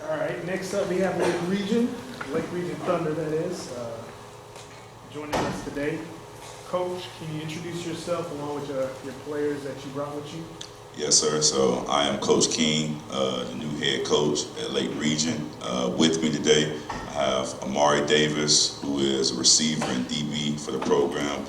All right, next up we have Lake Region Thunder, that is, joining us today. Coach, can you introduce yourself along with your players that you brought with you? Yes, sir. So I am Coach King, the new head coach at Lake Region. With me today, I have Amari Davis, who is a receiver and DB for the program,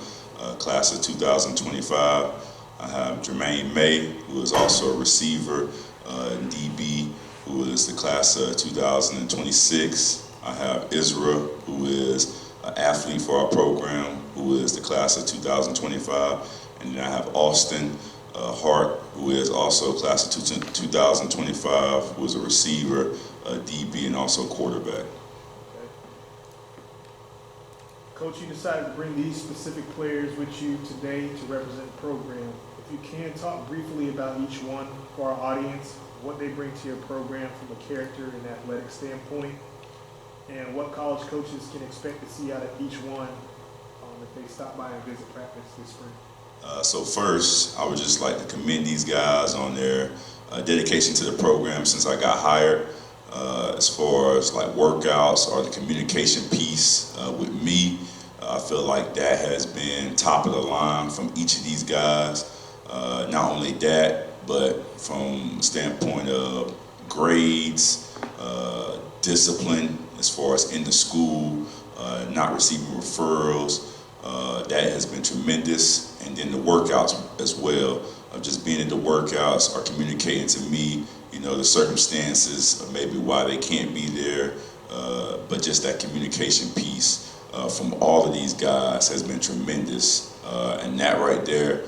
class of 2025. I have Jermaine May, who is also a receiver and DB, who is the class of 2026. I have Israel, who is an athlete for our program, who is the class of 2025. And then I have Austin Hart, who is also class of 2025, who is a receiver, DB, and also quarterback. Okay. Coach, you decided to bring these specific players with you today to represent the program. If you can, talk briefly about each one for our audience, what they bring to your program from a character and athletic standpoint, and what college coaches can expect to see out of each one if they stop by and visit practice this spring. So first, I would just like to commend these guys on their dedication to the program since I got hired. As far as like workouts or the communication piece with me, I feel like that has been top of the line from each of these guys. Not only that, but from the standpoint of grades, discipline, as far as in the school, not receiving referrals, that has been tremendous. And then the workouts as well, of just being at the workouts or communicating to me, the circumstances of maybe why they can't be there, but just that communication piece from all of these guys has been tremendous. And that right there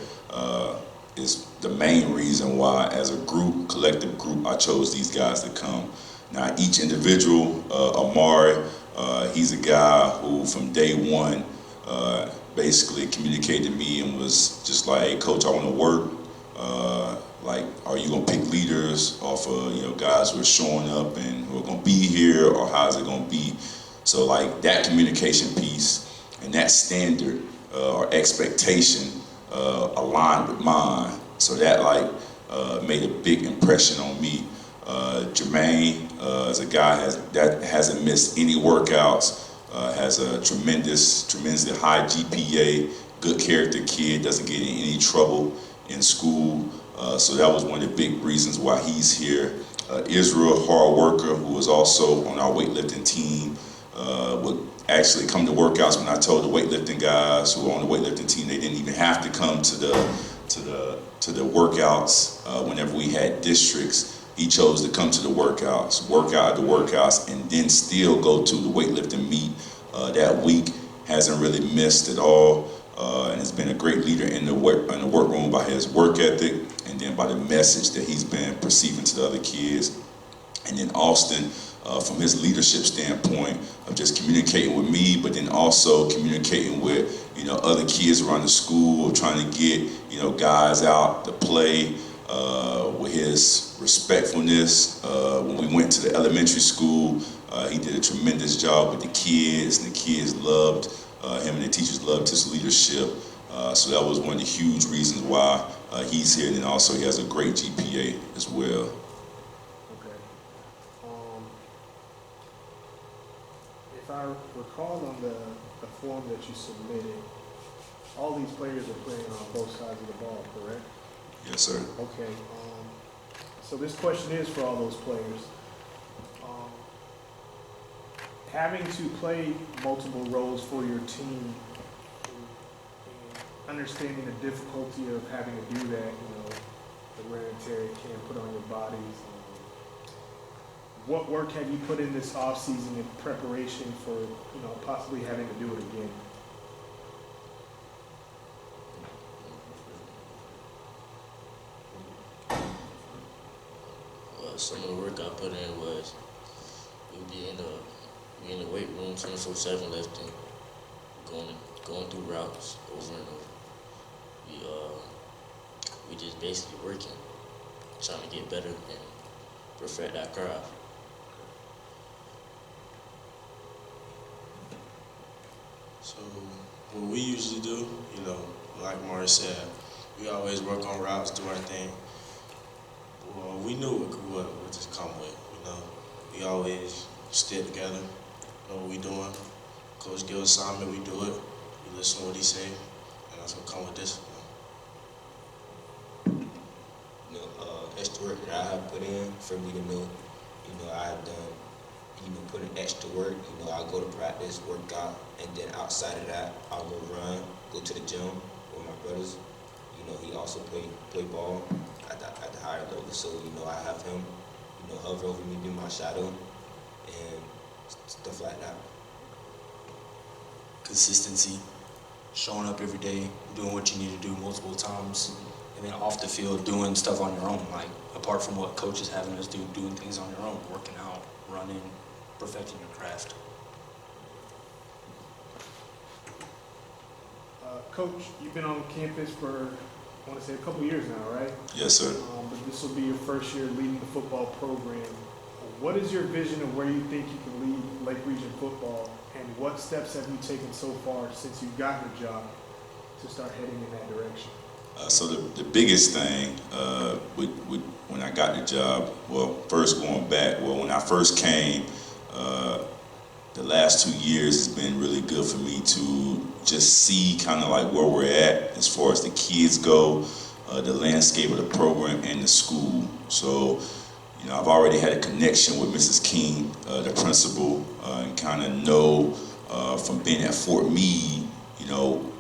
is the main reason why, as a group, collective group, I chose these guys to come. Now, each individual, Amari, he's a guy who from day one basically communicated to me and was just like, "Hey, coach, I want to work. Like, are you gonna pick leaders off of guys who are showing up and who are gonna be here, or how's it gonna be?" So like that communication piece and that standard or expectation aligned with mine. So that made a big impression on me. Jermaine is a guy that hasn't missed any workouts. Has a tremendously high GPA, good character kid, doesn't get in any trouble in school. So that was one of the big reasons why he's here. Israel, hard worker, who was also on our weightlifting team, would actually come to workouts when I told the weightlifting guys who were on the weightlifting team they didn't even have to come to the workouts whenever we had districts. He chose to come to the workouts, work out at the workouts, and then still go to the weightlifting meet that week. Hasn't really missed at all, and has been a great leader in the workroom by his work ethic, and then by the message that he's been perceiving to the other kids. And then Austin, from his leadership standpoint of just communicating with me, but then also communicating with other kids around the school, trying to get guys out to play. With his respectfulness, when we went to the elementary school, he did a tremendous job with the kids, and the kids loved him, and the teachers loved his leadership. So that was one of the huge reasons why he's here, and then also he has a great GPA as well. Okay. If I recall on the form that you submitted, all these players are playing on both sides of the ball, correct? Yes, sir. Okay. So this question is for all those players. Having to play multiple roles for your team, and understanding the difficulty of having to do that, the wear and tear it can put on your bodies. What work have you put in this off season in preparation for, possibly having to do it again? Some of the work I put in was we'd be in the weight room 24/7 lifting, going through routes over and over. We just basically working, trying to get better and perfect our craft. So what we usually do, like Maury said, we always work on routes, do our thing. Well, we knew what just come with, We we always stick together, know what we doing. Coach give assignment, we do it. We listen to what he say, and that's what come with discipline. Extra work that I have put in for me to know, I have done, put in extra work. I go to practice, work out, and then outside of that, I'll go run, go to the gym with my brothers. He also play ball at the higher level, so I have him, hover over me, be my shadow, and stuff like that. Consistency, showing up every day, doing what you need to do multiple times, and then off the field doing stuff on your own, like apart from what coach is having us do, doing things on your own, working out, running, perfecting your craft. Coach, you've been on campus for, I want to say, a couple years now, right? Yes, sir. But this will be your first year leading the football program. What is your vision of where you think you can lead Lake Region football, and what steps have you taken so far since you've gotten the job to start heading in that direction? So the biggest thing when I got the job, first going back, when I first came, the last 2 years has been really good for me to just see kind of like where we're at as far as the kids go, the landscape of the program and the school. So, I've already had a connection with Mrs. King, the principal, and kind of know from being at Fort Meade,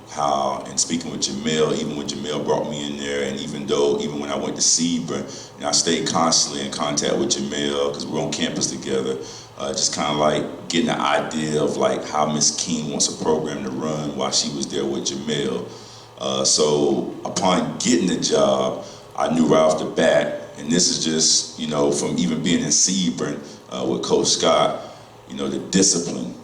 how, and speaking with Jamel, even when Jamel brought me in there, and even when I went to Sebring, I stayed constantly in contact with Jamel because we're on campus together, just kind of like getting the idea of like how Miss King wants a program to run while she was there with Jamel. So upon getting the job, I knew right off the bat, and this is just, from even being in Sebring with Coach Scott, the discipline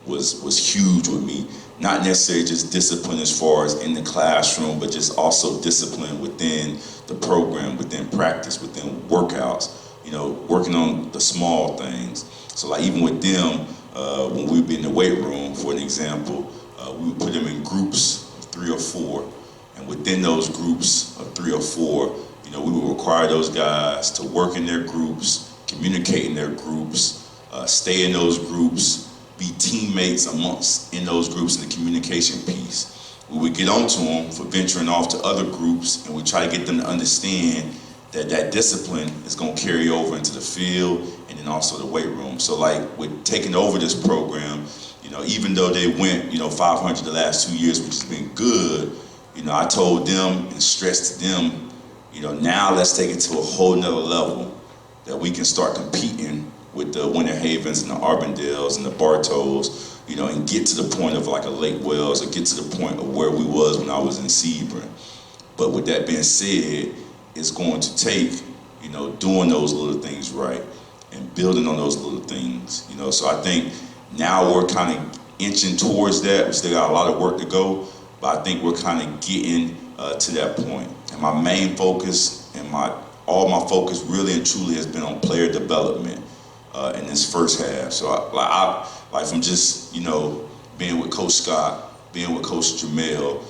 was huge with me. Not necessarily just discipline as far as in the classroom, but just also discipline within the program, within practice, within workouts, working on the small things. So like even with them, when we would be in the weight room, for an example, we would put them in groups of 3 or 4. And within those groups of 3 or 4, we would require those guys to work in their groups, communicate in their groups, stay in those groups, be teammates in those groups in the communication piece. We would get onto them for venturing off to other groups, and we try to get them to understand that discipline is going to carry over into the field and then also the weight room. So like with taking over this program, even though they went, 500 the last 2 years, which has been good, I told them and stressed to them, now let's take it to a whole nother level that we can start competing with the Winter Havens and the Arbondales and the Bartows, and get to the point of like a Lake Wells, or get to the point of where we was when I was in Sebring. But with that being said, it's going to take, doing those little things right and building on those little things, So I think now we're kind of inching towards that. We still got a lot of work to go, but I think we're kind of getting to that point. And my main focus and all my focus really and truly has been on player development in this first half. So I from just, being with Coach Scott, being with Coach Jamel,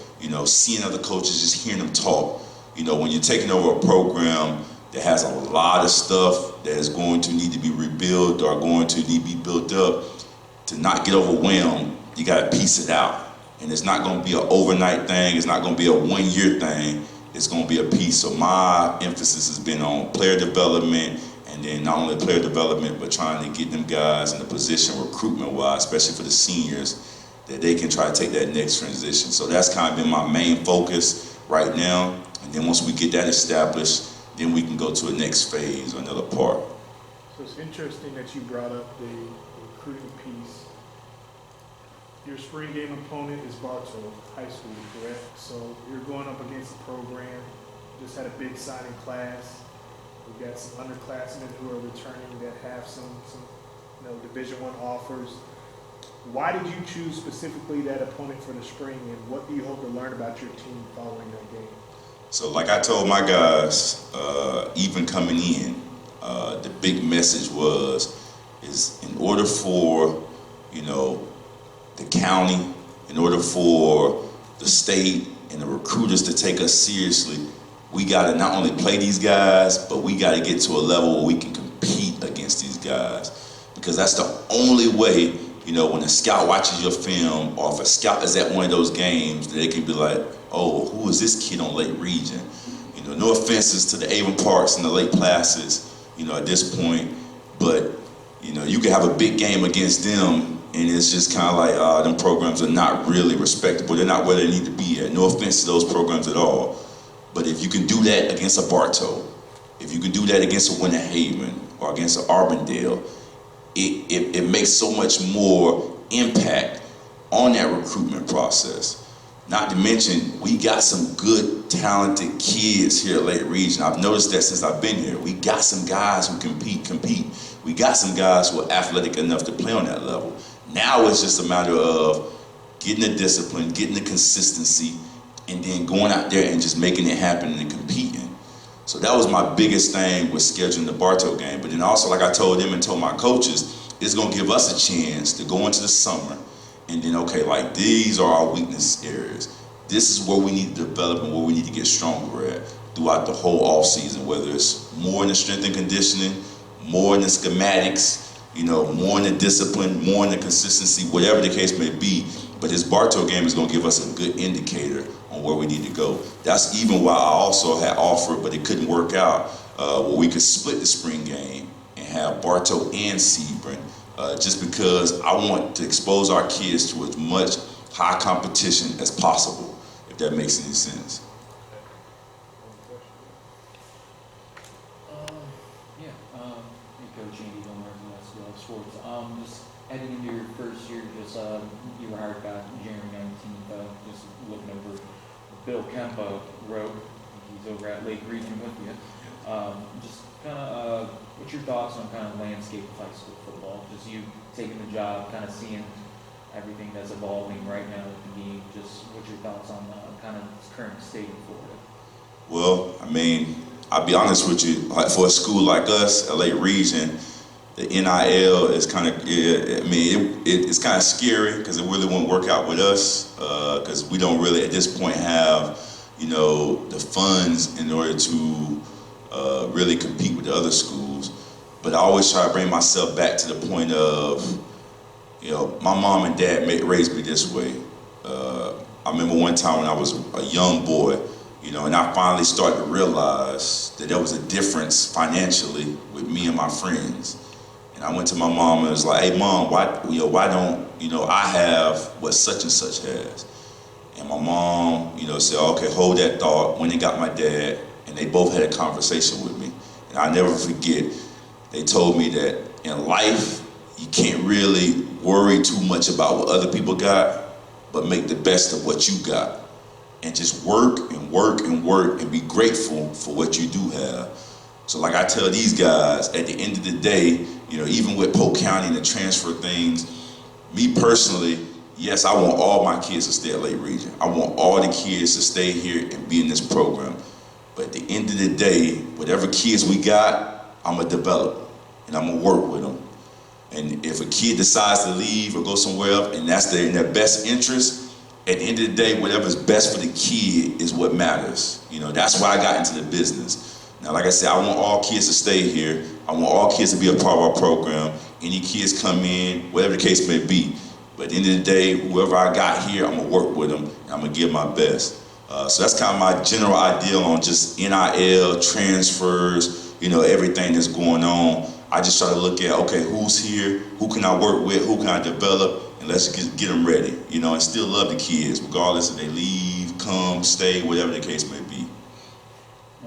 seeing other coaches, just hearing them talk. When you're taking over a program that has a lot of stuff that is going to need to be rebuilt or going to need to be built up, to not get overwhelmed, you got to piece it out. And it's not going to be an overnight thing. It's not going to be a 1-year thing. It's going to be a piece. So my emphasis has been on player development, and then not only player development, but trying to get them guys in a position recruitment-wise, especially for the seniors, that they can try to take that next transition. So that's kind of been my main focus right now. And then once we get that established, then we can go to a next phase or another part. So it's interesting that you brought up the recruiting piece. Your spring game opponent is Bartow High School, correct? So you're going up against a program, just had a big signing class. We've got some underclassmen who are returning that have some Division I offers. Why did you choose specifically that opponent for the spring, and what do you hope to learn about your team following that game? So like I told my guys, even coming in, the big message is in order for, the county, in order for the state and the recruiters to take us seriously, we got to not only play these guys, but we got to get to a level where we can compete against these guys. because that's the only way, you know, when a scout watches your film, or if a scout is at one of those games, they can be like, oh, who is this kid on Lake Region? You know, no offenses to the Avon Parks and the Lake Placids, you know, at this point, but, you know, you can have a big game against them, and it's just kind of like, them programs are not really respectable. They're not where they need to be at. No offense to those programs at all. But if you can do that against a Bartow, if you can do that against a Winter Haven or against an Arbondale, it makes so much more impact on that recruitment process. Not to mention, we got some good, talented kids here at Lake Region. I've noticed that since I've been here. We got some guys who compete. We got some guys who are athletic enough to play on that level. Now it's just a matter of getting the discipline, getting the consistency, and then going out there and just making it happen and competing. So that was my biggest thing with scheduling the Bartow game. But then also, like I told them and told my coaches, it's gonna give us a chance to go into the summer and then, okay, like these are our weakness areas. This is where we need to develop and where we need to get stronger at throughout the whole off season, whether it's more in the strength and conditioning, more in the schematics, you know, more in the discipline, more in the consistency, whatever the case may be. But this Bartow game is gonna give us a good indicator on where we need to go. That's even why I also had offered, but it couldn't work out, where we could split the spring game and have Bartow and Sebring, just because I want to expose our kids to as much high competition as possible, if that makes any sense. Coach Andy Gilmore from SBL Sports. Just heading into your first year, you were hired back January 19th. Just looking over Bill Kempa wrote. He's over at Lake Region with you. Just kind of, what's your thoughts on kind of landscape of high school football? Just you taking the job, kind of seeing everything that's evolving right now with the league. Just what's your thoughts on kind of current state of Florida? Well, I mean, I'll be honest with you, like for a school like us, LA Region, the NIL is kind of, it's kind of scary because it really won't work out with us because we don't really at this point have, you know, the funds in order to really compete with the other schools. But I always try to bring myself back to the point of, you know, my mom and dad raised me this way. I remember one time when I was a young boy, you know, and I finally started to realize that there was a difference financially with me and my friends. And I went to my mom and was like, hey mom, why don't, you know, I have what such and such has? And my mom, you know, said, okay, hold that thought. Went and got my dad, and they both had a conversation with me. And I'll never forget, they told me that in life, you can't really worry too much about what other people got, but make the best of what you got. And just work and work and work and be grateful for what you do have. So like I tell these guys, at the end of the day, you know, even with Polk County and the transfer things, me personally, yes, I want all my kids to stay at Lake Region. I want all the kids to stay here and be in this program. But at the end of the day, whatever kids we got, I'm gonna develop and I'm gonna work with them. And if a kid decides to leave or go somewhere else and that's in their best interest, at the end of the day, whatever's best for the kid is what matters. You know, that's why I got into the business. Now, like I said, I want all kids to stay here. I want all kids to be a part of our program. Any kids come in, whatever the case may be. But at the end of the day, whoever I got here, I'm gonna work with them. And I'm gonna give my best. So that's kind of my general idea on just NIL, transfers, you know, everything that's going on. I just try to look at, okay, who's here? Who can I work with? Who can I develop? And let's get them ready, you know, and still love the kids, regardless if they leave, come, stay, whatever the case may be.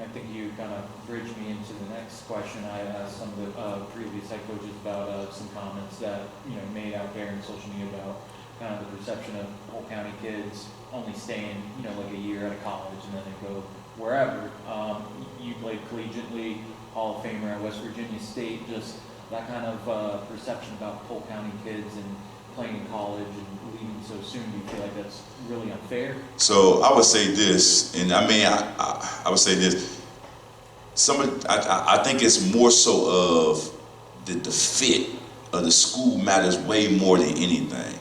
I think you kind of bridged me into the next question. I asked some of the previous head coaches about some comments that, you know, made out there in social media about kind of the perception of Polk County kids only staying, you know, like a year at a college and then they go wherever. You played collegiately, Hall of Famer at West Virginia State. Just that kind of perception about Polk County kids and playing in college and leaving so soon, do you feel like that's really unfair? So I would say this, and I mean, I would say this. I think it's more so of the fit of the school matters way more than anything.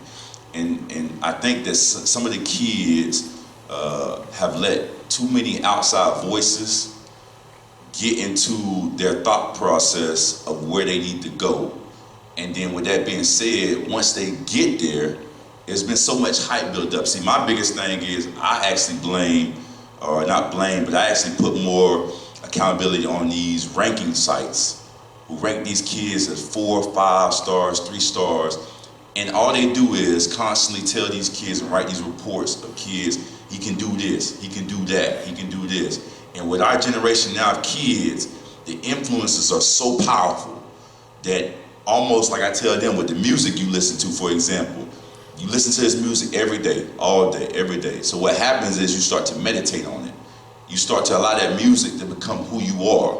And I think that some of the kids have let too many outside voices get into their thought process of where they need to go. And then with that being said, once they get there, there's been so much hype built up. See, my biggest thing is I actually blame, or not blame, but I actually put more accountability on these ranking sites who rank these kids as 4, 5 stars, 3 stars. And all they do is constantly tell these kids and write these reports of kids, he can do this, he can do that, he can do this. And with our generation now of kids, the influences are so powerful that almost like I tell them with the music you listen to, for example, you listen to this music every day, all day, every day. So what happens is you start to meditate on it. You start to allow that music to become who you are.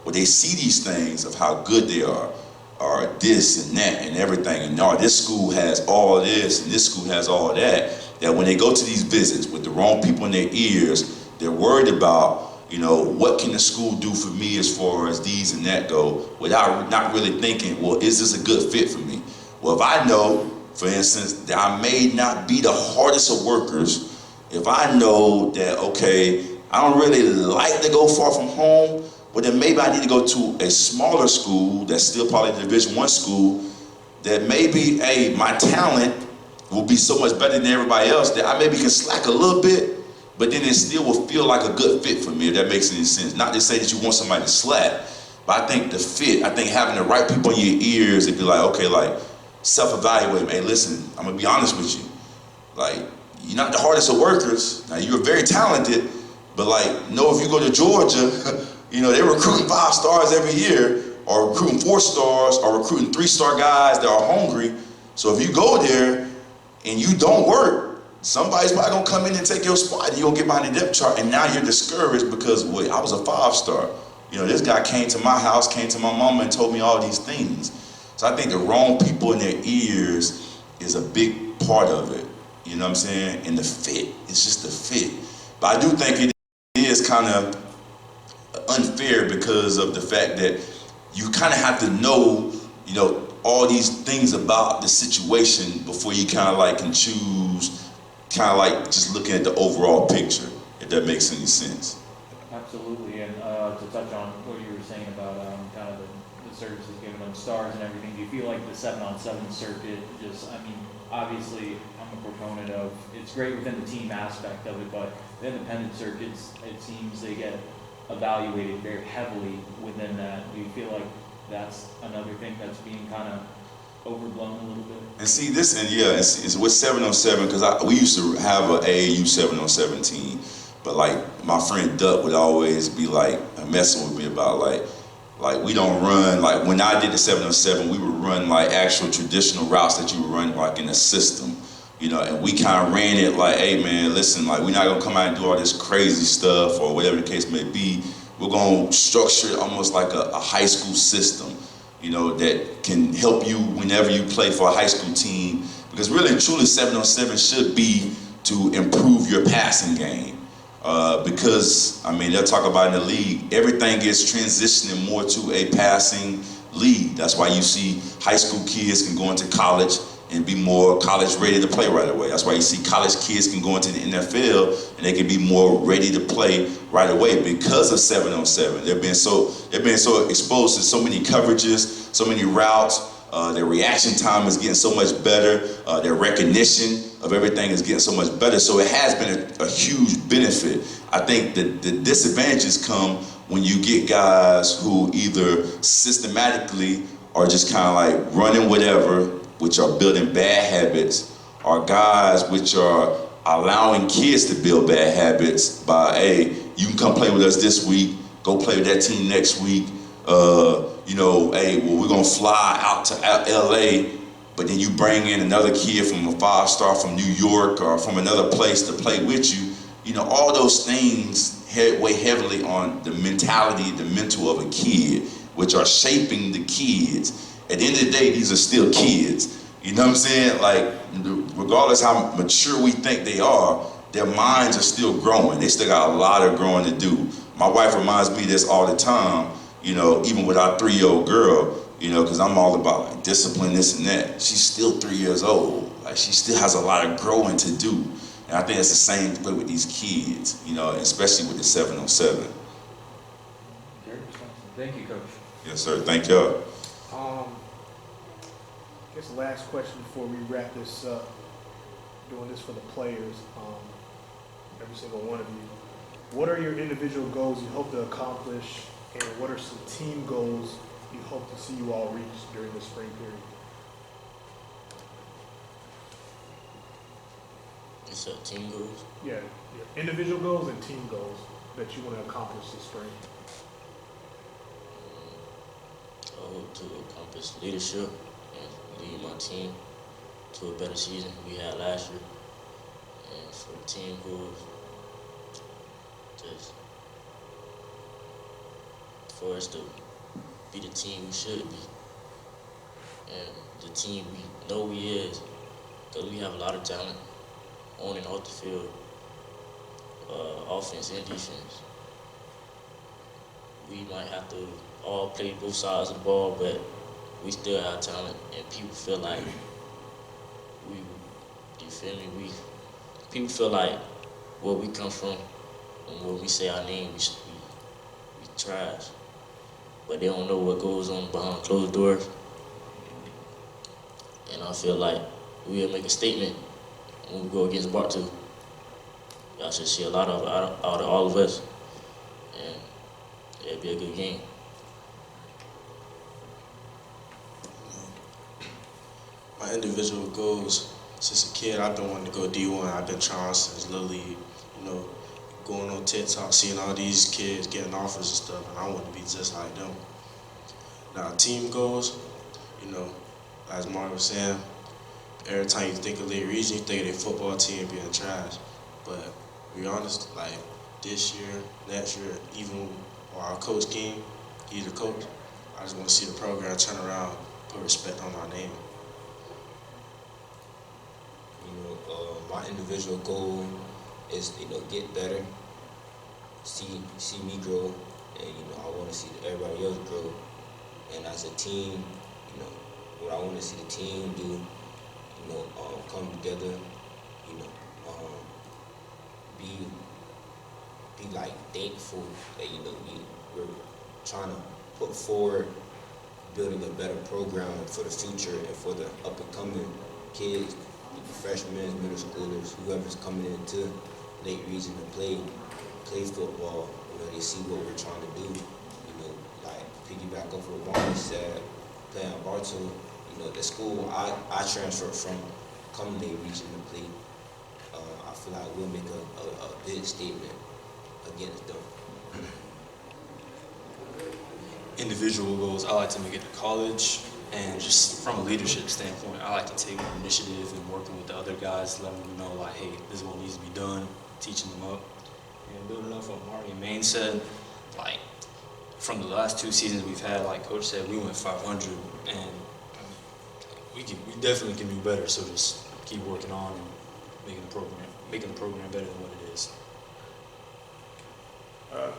Where they see these things of how good they are, or this and that and everything, and no, this school has all this and this school has all that, that when they go to these visits with the wrong people in their ears, they're worried about, you know, what can the school do for me as far as these and that go, without not really thinking, well, is this a good fit for me? Well, if I know, for instance, that I may not be the hardest of workers, if I know that, okay, I don't really like to go far from home, well then maybe I need to go to a smaller school that's still probably the Division I school, that maybe, hey, my talent will be so much better than everybody else that I maybe can slack a little bit, but then it still will feel like a good fit for me, if that makes any sense. Not to say that you want somebody to slack, but I think the fit, I think having the right people in your ears and be like, okay, like, self-evaluate, hey, listen, I'm gonna be honest with you. Like, you're not the hardest of workers. Now, you're very talented, but like, know if you go to Georgia, you know, they're recruiting 5 stars every year, or recruiting 4 stars, or recruiting 3-star guys that are hungry. So if you go there and you don't work, somebody's probably gonna come in and take your spot, and you're gonna get behind the depth chart, and now you're discouraged because, wait, I was a 5-star. You know, this guy came to my house, came to my mama, and told me all these things. So I think the wrong people in their ears is a big part of it. You know what I'm saying? And the fit, it's just the fit. But I do think it is kind of unfair because of the fact that you kind of have to know, you know, all these things about the situation before you kind of like can choose, kind of like just looking at the overall picture, if that makes any sense. Absolutely, and to touch on what you were saying about kind of the services given them stars and everything, do you feel like the 7-on-7 circuit just, I mean, obviously I'm a proponent of, it's great within the team aspect of it, but the independent circuits, it seems they get evaluated very heavily within that. Do you feel like that's another thing that's being kind of overblown a little bit? And see this, and yeah, it's with 7-on-7, because we used to have an AAU 7-on-7 team, but like my friend Duck would always be like messing with me about like we don't run, like when I did the 7-on-7, we would run like actual traditional routes that you would run like in a system, you know, and we kind of ran it like, hey man, listen, like we're not gonna come out and do all this crazy stuff or whatever the case may be. We're gonna structure it almost like a high school system, you know, that can help you whenever you play for a high school team, because really and truly 7-on-7 should be to improve your passing game. Because, I mean, they'll talk about in the league, everything is transitioning more to a passing league. That's why you see high school kids can go into college and be more college ready to play right away. That's why you see college kids can go into the NFL and they can be more ready to play right away because of 7-on-7. They've been so exposed to so many coverages, so many routes. Their reaction time is getting so much better. Their recognition of everything is getting so much better. So it has been a huge benefit. I think that the disadvantages come when you get guys who either systematically are just kind of like running whatever, which are building bad habits, or guys which are allowing kids to build bad habits by, hey, you can come play with us this week, go play with that team next week. You know, hey, well, we're gonna fly out to LA, but then you bring in another kid from a 5-star from New York or from another place to play with you. You know, all those things weigh heavily on the mentality, the mental of a kid, which are shaping the kids. At the end of the day, these are still kids. You know what I'm saying? Like, regardless how mature we think they are, their minds are still growing. They still got a lot of growing to do. My wife reminds me of this all the time. You know, even with our 3-year-old girl, you know, because I'm all about like discipline, this and that. She's still 3 years old. Like, she still has a lot of growing to do. And I think it's the same way with these kids, you know, especially with the 7-on-7. Thank you, Coach. Yes, sir. Thank y'all. guess the last question before we wrap this up, doing this for the players, every single one of you. What are your individual goals you hope to accomplish, and what are some team goals you hope to see you all reach during the spring period? It's team goals. Yeah, your individual goals and team goals that you want to accomplish this spring. I hope to accomplish leadership and lead my team to a better season we had last year. And for the team goals, just for us to be the team we should be, and the team we know we is, because we have a lot of talent on and off the field, offense and defense. We might have to all play both sides of the ball, but we still have talent, and people feel like you feel me? People feel like where we come from and where we say our name, we trash. But they don't know what goes on behind closed doors. And I feel like we'll make a statement when we go against Bartow. Y'all should see a lot of it out of all of us. And it'll be a good game. My individual goals, since a kid, I've been wanting to go D1. I've been trying since Little League, going on TikTok, seeing all these kids getting offers and stuff, and I want to be just like them. Now, team goals, as Mario was saying, every time you think of Lake Region, you think of their football team being trash. But to be honest, like this year, next year, even while our coach King, he's the coach, I just want to see the program turn around, put respect on our name. My individual goal is, get better, see me grow, and, I want to see everybody else grow. And as a team, what I want to see the team do, come together, be like thankful that, we're trying to put forward building a better program for the future and for the up and coming kids, freshmen, middle schoolers, whoever's coming into Lake Region to play football. They see what we're trying to do. Like piggyback off of what Barney said, playing Bartow. The school I transferred from, come Lake Region to play. I feel like we'll make a big statement against them. Individual goals, I like to make it to college, and just from a leadership standpoint, I like to take more initiative and working with the other guys, letting them know, like, hey, this is what needs to be done, teaching them up. And building off what Marty and Maine said, like, from the last 2 seasons we've had, like Coach said, we went 500, and we definitely can do better, so just keep working on and making the program better than what it is.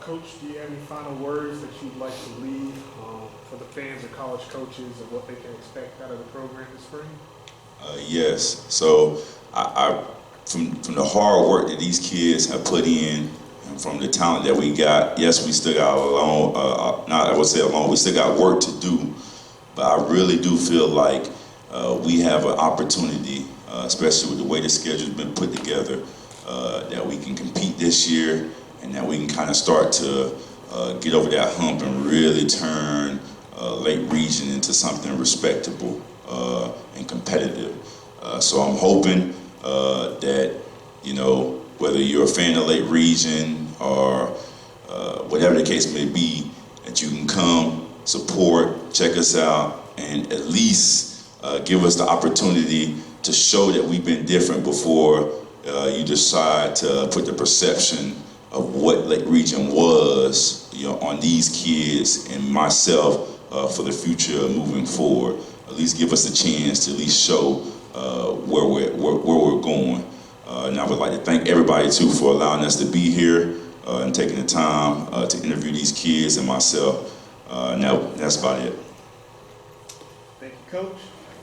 Coach, do you have any final words that you'd like to leave for the fans of college coaches of what they can expect out of the program this spring? Yes. So from the hard work that these kids have put in, and from the talent that we got, yes, we still got we still got work to do, but I really do feel like we have an opportunity, especially with the way the schedule's been put together, that we can compete this year, and that we can kind of start to get over that hump and really turn Lake Region into something respectable and competitive. So I'm hoping that, whether you're a fan of Lake Region or whatever the case may be, that you can come, support, check us out, and at least give us the opportunity to show that we've been different before you decide to put the perception of what Lake Region was, on these kids and myself for the future moving forward. At least give us a chance to at least show where we're going. And I would like to thank everybody too for allowing us to be here and taking the time to interview these kids and myself. Now that's about it. Thank you, Coach.